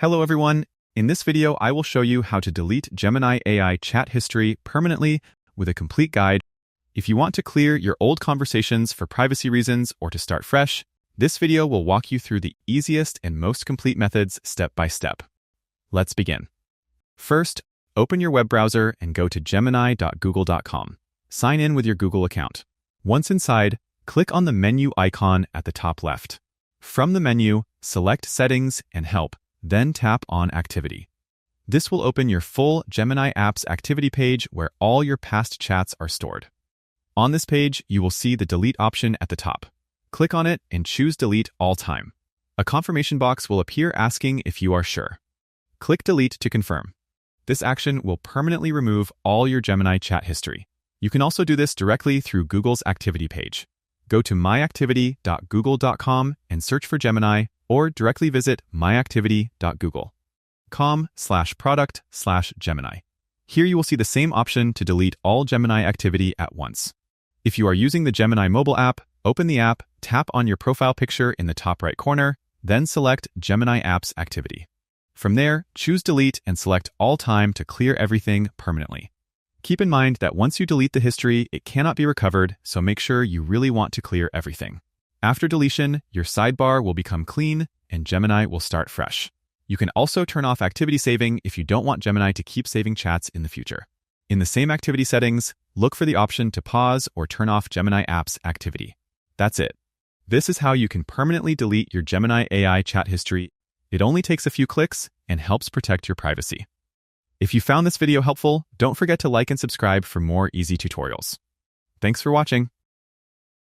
Hello everyone. In this video, I will show you how to delete Gemini AI chat history permanently with a complete guide. If you want to clear your old conversations for privacy reasons or to start fresh, this video will walk you through the easiest and most complete methods step by step. Let's begin. First, open your web browser and go to gemini.google.com. Sign in with your Google account. Once inside, click on the menu icon at the top left. From the menu, select Settings and Help. Then tap on Activity. This will open your full Gemini Apps activity page where all your past chats are stored. On this page, you will see the Delete option at the top. Click on it and choose Delete All Time. A confirmation box will appear asking if you are sure. Click Delete to confirm. This action will permanently remove all your Gemini chat history. You can also do this directly through Google's activity page. Go to myactivity.google.com and search for Gemini, or directly visit myactivity.google.com/product/Gemini. Here you will see the same option to delete all Gemini activity at once. If you are using the Gemini mobile app, open the app, tap on your profile picture in the top right corner, then select Gemini Apps Activity. From there, choose Delete and select All Time to clear everything permanently. Keep in mind that once you delete the history, it cannot be recovered, so make sure you really want to clear everything. After deletion, your sidebar will become clean and Gemini will start fresh. You can also turn off activity saving if you don't want Gemini to keep saving chats in the future. In the same activity settings, look for the option to pause or turn off Gemini Apps activity. That's it. This is how you can permanently delete your Gemini AI chat history. It only takes a few clicks and helps protect your privacy. If you found this video helpful, don't forget to like and subscribe for more easy tutorials. Thanks for watching.